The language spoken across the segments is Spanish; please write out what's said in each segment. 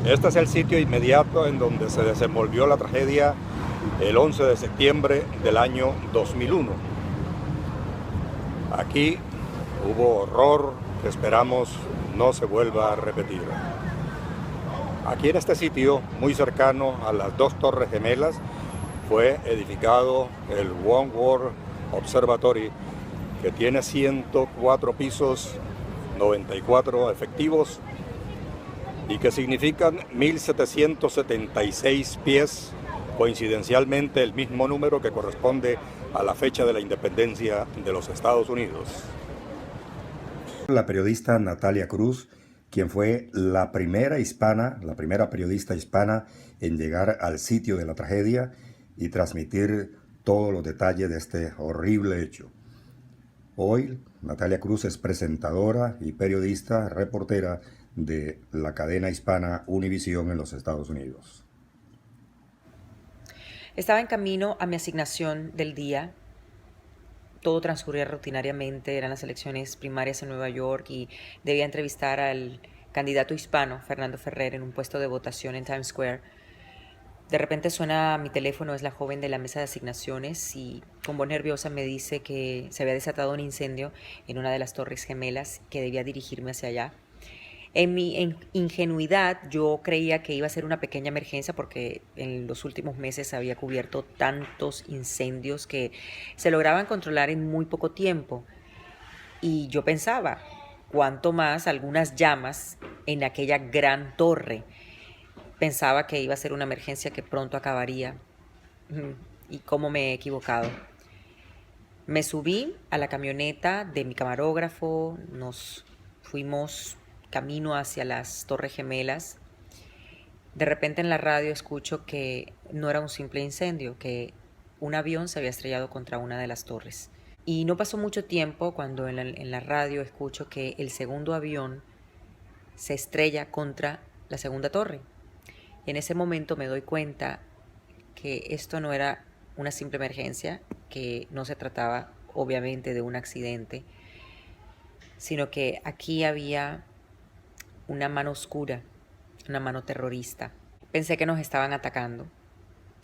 Este es el sitio inmediato en donde se desenvolvió la tragedia el 11 de septiembre del año 2001. Aquí hubo horror que esperamos no se vuelva a repetir. Aquí en este sitio, muy cercano a las dos torres gemelas, fue edificado el One World Observatory, que tiene 104 pisos, 94 efectivos y que significan 1776 pies, coincidencialmente el mismo número que corresponde a la fecha de la independencia de los Estados Unidos. La periodista Natalia Cruz, quien fue la primera periodista hispana en llegar al sitio de la tragedia y transmitir todos los detalles de este horrible hecho. Hoy, Natalia Cruz es presentadora y periodista, reportera de la cadena hispana Univisión en los Estados Unidos. Estaba en camino a mi asignación del día. Todo transcurría rutinariamente, eran las elecciones primarias en Nueva York y debía entrevistar al candidato hispano, Fernando Ferrer, en un puesto de votación en Times Square. De repente suena mi teléfono, es la joven de la mesa de asignaciones y con voz nerviosa me dice que se había desatado un incendio en una de las torres gemelas, que debía dirigirme hacia allá. En mi ingenuidad yo creía que iba a ser una pequeña emergencia porque en los últimos meses había cubierto tantos incendios que se lograban controlar en muy poco tiempo. Y yo pensaba, cuánto más algunas llamas en aquella gran torre. Pensaba que iba a ser una emergencia que pronto acabaría. Y cómo me he equivocado. Me subí a la camioneta de mi camarógrafo, nos fuimos camino hacia las Torres Gemelas. De repente en la radio escucho que no era un simple incendio, que un avión se había estrellado contra una de las torres. Y no pasó mucho tiempo cuando en la radio escucho que el segundo avión se estrella contra la segunda torre. Y en ese momento me doy cuenta que esto no era una simple emergencia, que no se trataba obviamente de un accidente, sino que aquí había una mano oscura, una mano terrorista. Pensé que nos estaban atacando.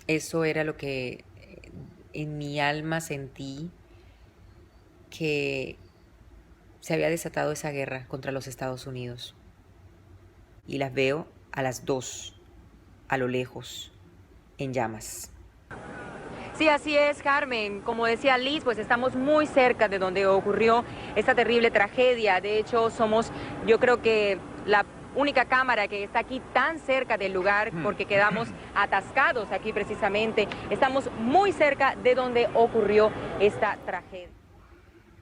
Eso era lo que en mi alma sentí, que se había desatado esa guerra contra los Estados Unidos. Y las veo a las dos, a lo lejos, en llamas. Sí, así es, Carmen. Como decía Liz, pues estamos muy cerca de donde ocurrió esta terrible tragedia. De hecho, somos, yo creo que la única cámara que está aquí tan cerca del lugar, porque quedamos atascados aquí precisamente. Estamos muy cerca de donde ocurrió esta tragedia.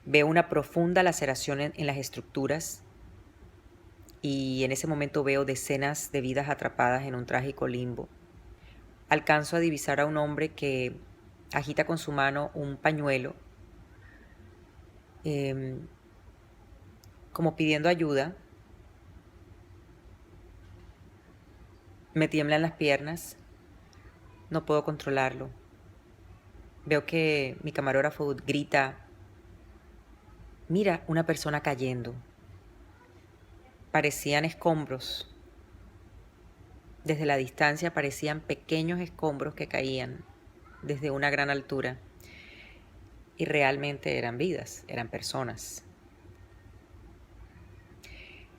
Veo una profunda laceración en las estructuras y en ese momento veo decenas de vidas atrapadas en un trágico limbo. Alcanzo a divisar a un hombre que agita con su mano un pañuelo, como pidiendo ayuda. Me tiemblan las piernas, no puedo controlarlo. Veo que mi camarógrafo grita: mira, una persona cayendo. Parecían escombros. Desde la distancia parecían pequeños escombros que caían desde una gran altura. Y realmente eran vidas, eran personas.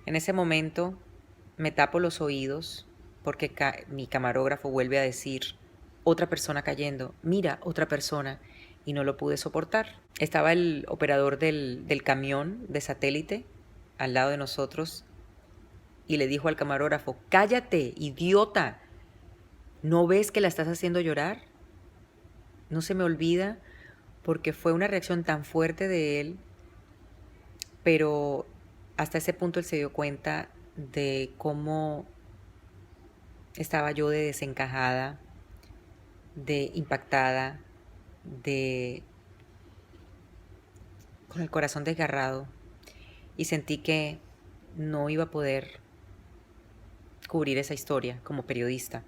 En ese momento me tapo los oídos porque mi camarógrafo vuelve a decir: otra persona cayendo, mira, otra persona. Y no lo pude soportar. Estaba el operador del camión de satélite al lado de nosotros y le dijo al camarógrafo: cállate, idiota, ¿no ves que la estás haciendo llorar? No se me olvida porque fue una reacción tan fuerte de él, pero hasta ese punto él se dio cuenta de cómo estaba yo de desencajada, de impactada, con el corazón desgarrado, y sentí que no iba a poder cubrir esa historia como periodista.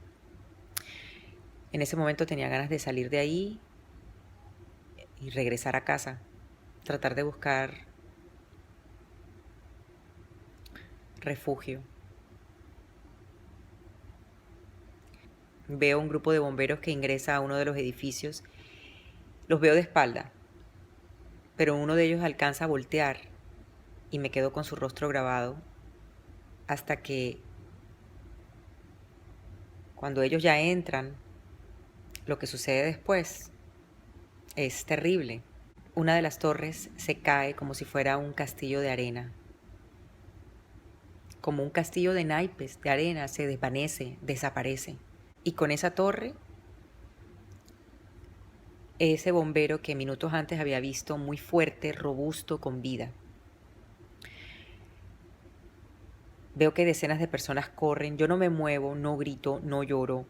En ese momento tenía ganas de salir de ahí y regresar a casa, tratar de buscar refugio. Veo un grupo de bomberos que ingresa a uno de los edificios. Los veo de espalda, pero uno de ellos alcanza a voltear y me quedo con su rostro grabado hasta que cuando ellos ya entran, lo que sucede después es terrible. Una de las torres se cae como si fuera un castillo de arena. Como un castillo de naipes, de arena, se desvanece, desaparece. Y con esa torre, ese bombero que minutos antes había visto muy fuerte, robusto, con vida. Veo que decenas de personas corren. Yo no me muevo, no grito, no lloro.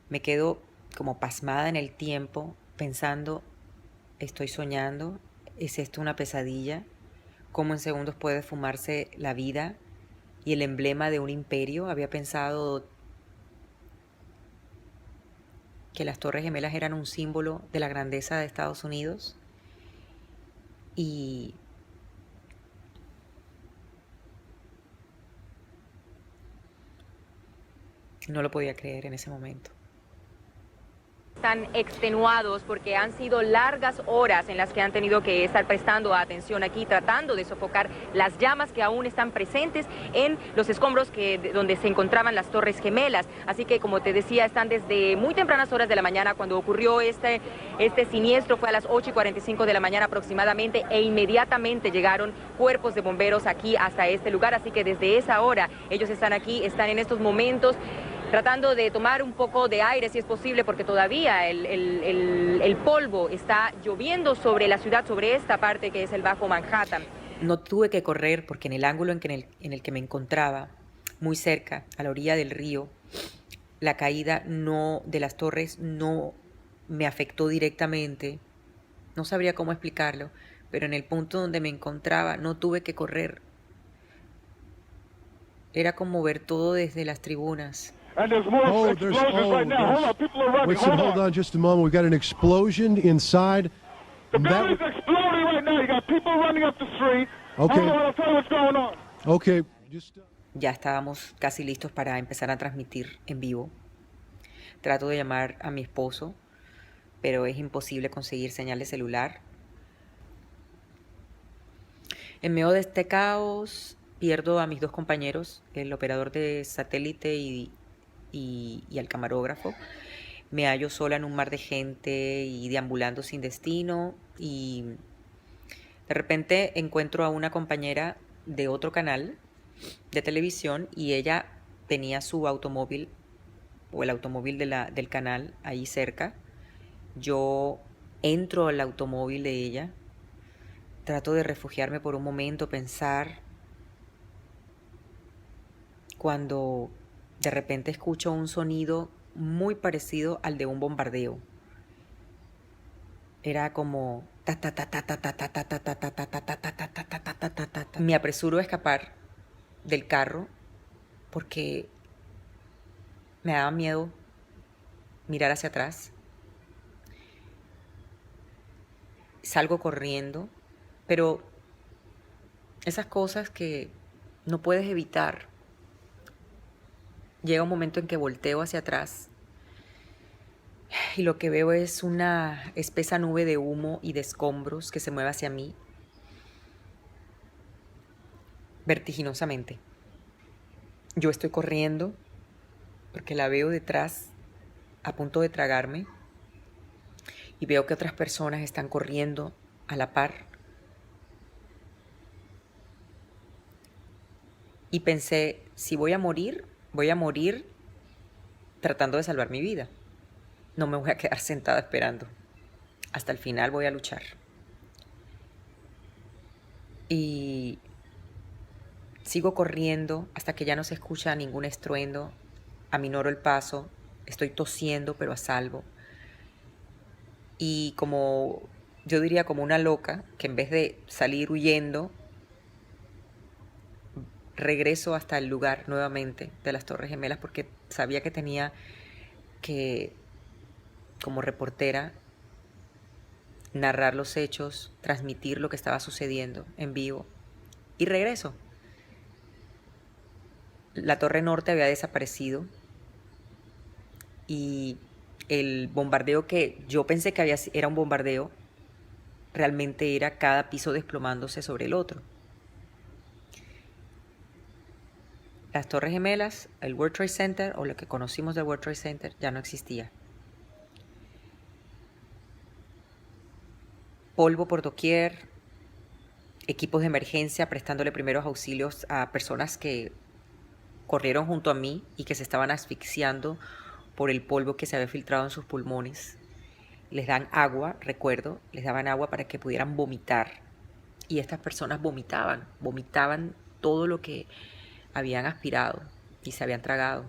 Me quedo como pasmada en el tiempo, pensando, ¿estoy soñando? ¿Es esto una pesadilla? ¿Cómo en segundos puede fumarse la vida y el emblema de un imperio? Había pensado que las Torres Gemelas eran un símbolo de la grandeza de Estados Unidos y no lo podía creer en ese momento. Están extenuados porque han sido largas horas en las que han tenido que estar prestando atención aquí, tratando de sofocar las llamas que aún están presentes en los escombros donde se encontraban las Torres Gemelas. Así que, como te decía, están desde muy tempranas horas de la mañana cuando ocurrió este siniestro. Fue a las 8:45 de la mañana aproximadamente e inmediatamente llegaron cuerpos de bomberos aquí hasta este lugar. Así que desde esa hora ellos están aquí, están en estos momentos tratando de tomar un poco de aire si es posible, porque todavía el polvo está lloviendo sobre la ciudad, sobre esta parte que es el Bajo Manhattan. No tuve que correr porque en el ángulo en el que me encontraba, muy cerca, a la orilla del río, la caída de las torres no me afectó directamente. No sabría cómo explicarlo, pero en el punto donde me encontraba no tuve que correr. Era como ver todo desde las tribunas. And there's more explosions right now. Hold on, people are running. Hold on just a moment. We've got an explosion inside. The building's exploding right now. You got people running up the street. Okay. Hold on, I'll tell you what's going on. Okay. Ya estábamos casi listos para empezar a transmitir en vivo. Trato de llamar a mi esposo, pero es imposible conseguir señal de celular. En medio de este caos, pierdo a mis dos compañeros, el operador de satélite y al camarógrafo. Me hallo sola en un mar de gente y deambulando sin destino, y de repente encuentro a una compañera de otro canal de televisión y ella tenía su automóvil o el automóvil del canal ahí cerca. Yo entro al automóvil de ella, trato de refugiarme por un momento, pensar, cuando de repente escucho un sonido muy parecido al de un bombardeo. Era como ta ta ta ta ta ta ta ta ta ta ta ta ta ta ta ta ta ta. Me apresuro a escapar del carro porque me daba miedo mirar hacia atrás. Salgo corriendo, pero esas cosas que no puedes evitar. Llega un momento en que volteo hacia atrás y lo que veo es una espesa nube de humo y de escombros que se mueve hacia mí vertiginosamente. Yo estoy corriendo porque la veo detrás a punto de tragarme y veo que otras personas están corriendo a la par. Y pensé, si voy a morir tratando de salvar mi vida. No me voy a quedar sentada esperando. Hasta el final voy a luchar. Y sigo corriendo hasta que ya no se escucha ningún estruendo. Aminoro el paso. Estoy tosiendo, pero a salvo. Y como yo diría como una loca, que en vez de salir huyendo, regreso hasta el lugar nuevamente de las Torres Gemelas porque sabía que tenía que, como reportera, narrar los hechos, transmitir lo que estaba sucediendo en vivo. Y regreso. La Torre Norte había desaparecido. y el bombardeo que yo pensé que era un bombardeo, realmente era cada piso desplomándose sobre el otro. Las Torres Gemelas, el World Trade Center, o lo que conocimos del World Trade Center, ya no existía. Polvo por doquier, equipos de emergencia prestándole primeros auxilios a personas que corrieron junto a mí y que se estaban asfixiando por el polvo que se había filtrado en sus pulmones. Les dan agua, recuerdo, les daban agua para que pudieran vomitar. Y estas personas vomitaban todo lo que habían aspirado y se habían tragado.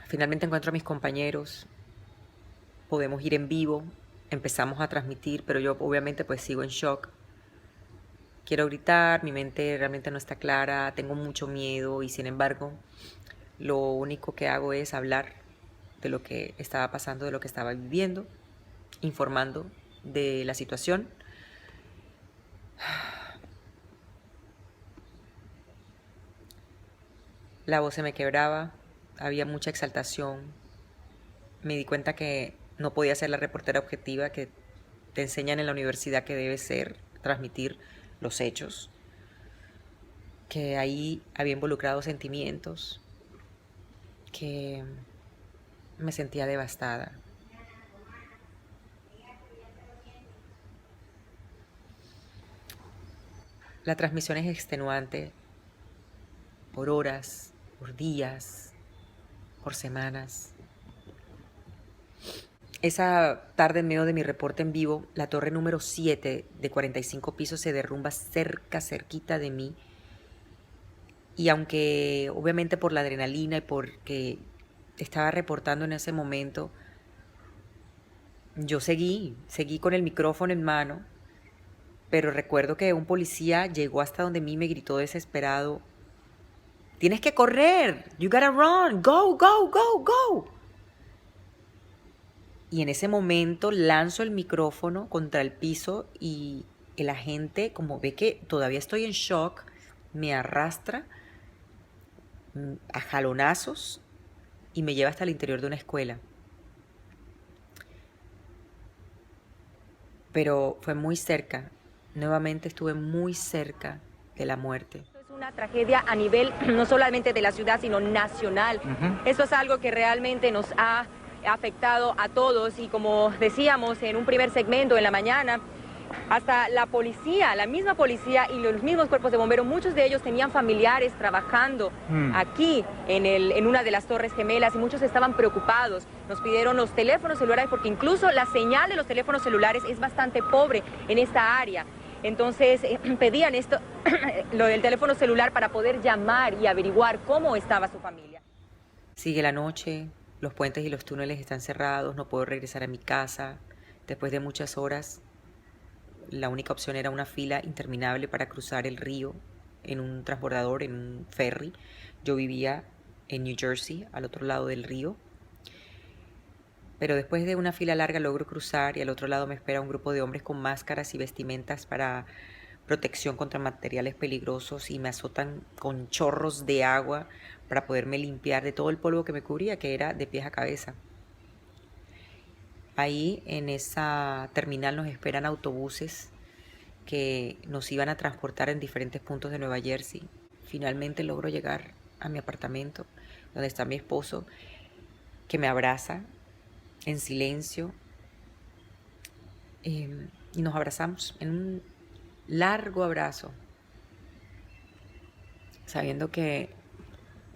Finalmente encuentro a mis compañeros, podemos ir en vivo, empezamos a transmitir, pero yo obviamente pues sigo en shock. Quiero gritar, mi mente realmente no está clara, tengo mucho miedo y sin embargo lo único que hago es hablar de lo que estaba pasando, de lo que estaba viviendo, informando de la situación. La voz se me quebraba, había mucha exaltación. Me di cuenta que no podía ser la reportera objetiva que te enseñan en la universidad que debe ser, transmitir los hechos. Que ahí había involucrado sentimientos, que me sentía devastada. La transmisión es extenuante por horas, por días, por semanas. Esa tarde, en medio de mi reporte en vivo, la torre número 7 de 45 pisos se derrumba cerquita de mí. Y aunque obviamente por la adrenalina y porque estaba reportando en ese momento, yo seguí con el micrófono en mano, pero recuerdo que un policía llegó hasta donde mí y me gritó desesperado: "Tienes que correr, you gotta run, go, go, go, go". Y en ese momento lanzo el micrófono contra el piso y el agente, como ve que todavía estoy en shock, me arrastra a jalonazos y me lleva hasta el interior de una escuela. Pero fue muy cerca, nuevamente estuve muy cerca de la muerte. Es una tragedia a nivel no solamente de la ciudad, sino nacional. Esto es algo que realmente nos ha afectado a todos y como decíamos en un primer segmento en la mañana, hasta la policía, la misma policía y los mismos cuerpos de bomberos, muchos de ellos tenían familiares trabajando aquí en una de las Torres Gemelas y muchos estaban preocupados. Nos pidieron los teléfonos celulares porque incluso la señal de los teléfonos celulares es bastante pobre en esta área. Entonces pedían esto, lo del teléfono celular para poder llamar y averiguar cómo estaba su familia. Sigue la noche, los puentes y los túneles están cerrados, no puedo regresar a mi casa. Después de muchas horas, la única opción era una fila interminable para cruzar el río en un transbordador, en un ferry. Yo vivía en New Jersey, al otro lado del río. Pero después de una fila larga logro cruzar y al otro lado me espera un grupo de hombres con máscaras y vestimentas para protección contra materiales peligrosos y me azotan con chorros de agua para poderme limpiar de todo el polvo que me cubría, que era de pies a cabeza. Ahí en esa terminal nos esperan autobuses que nos iban a transportar en diferentes puntos de Nueva Jersey. Finalmente logro llegar a mi apartamento, donde está mi esposo, que me abraza en silencio. Y nos abrazamos en un largo abrazo, sabiendo que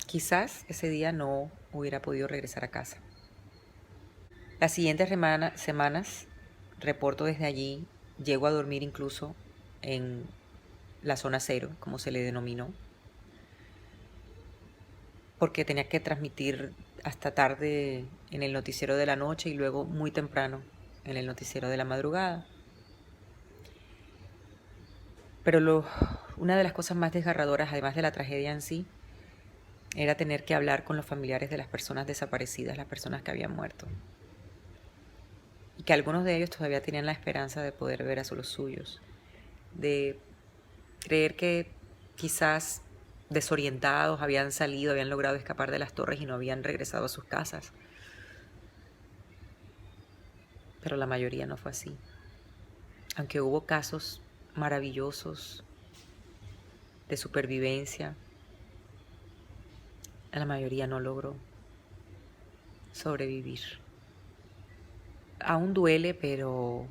quizás ese día no hubiera podido regresar a casa. Las siguientes semanas reporto desde allí, llego a dormir incluso en la zona cero, como se le denominó, porque tenía que transmitir hasta tarde en el noticiero de la noche y luego muy temprano en el noticiero de la madrugada. Pero una de las cosas más desgarradoras, además de la tragedia en sí, era tener que hablar con los familiares de las personas desaparecidas, las personas que habían muerto. Y que algunos de ellos todavía tenían la esperanza de poder ver a los suyos, de creer que quizás desorientados, habían salido, habían logrado escapar de las torres y no habían regresado a sus casas. Pero la mayoría no fue así. Aunque hubo casos maravillosos de supervivencia, la mayoría no logró sobrevivir. Aún duele, pero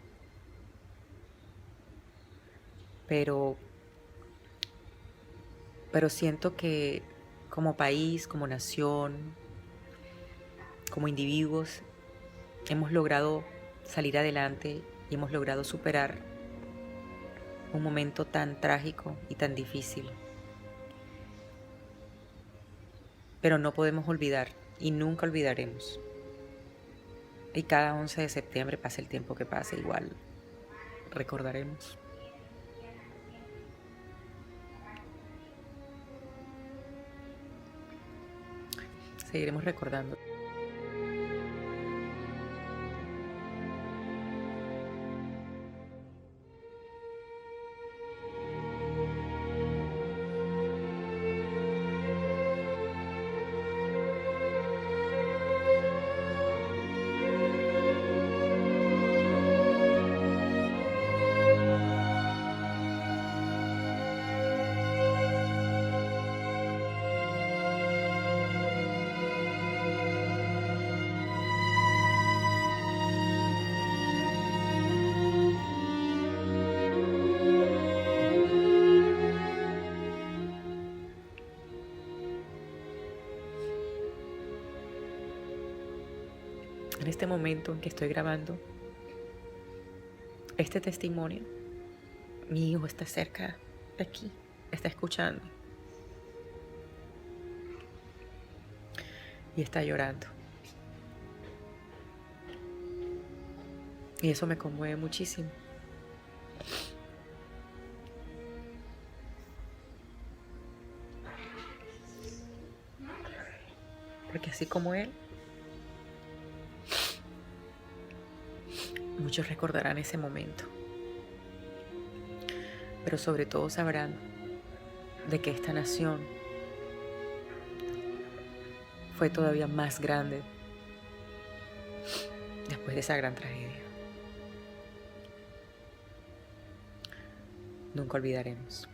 siento que como país, como nación, como individuos, hemos logrado salir adelante y hemos logrado superar un momento tan trágico y tan difícil. Pero no podemos olvidar y nunca olvidaremos. Y cada 11 de septiembre, pase el tiempo que pase, igual recordaremos. Seguiremos recordando. En este momento en que estoy grabando este testimonio, mi hijo está cerca de aquí, está escuchando y está llorando. Y eso me conmueve muchísimo. Porque así como él, muchos recordarán ese momento, pero sobre todo sabrán de que esta nación fue todavía más grande después de esa gran tragedia. Nunca olvidaremos.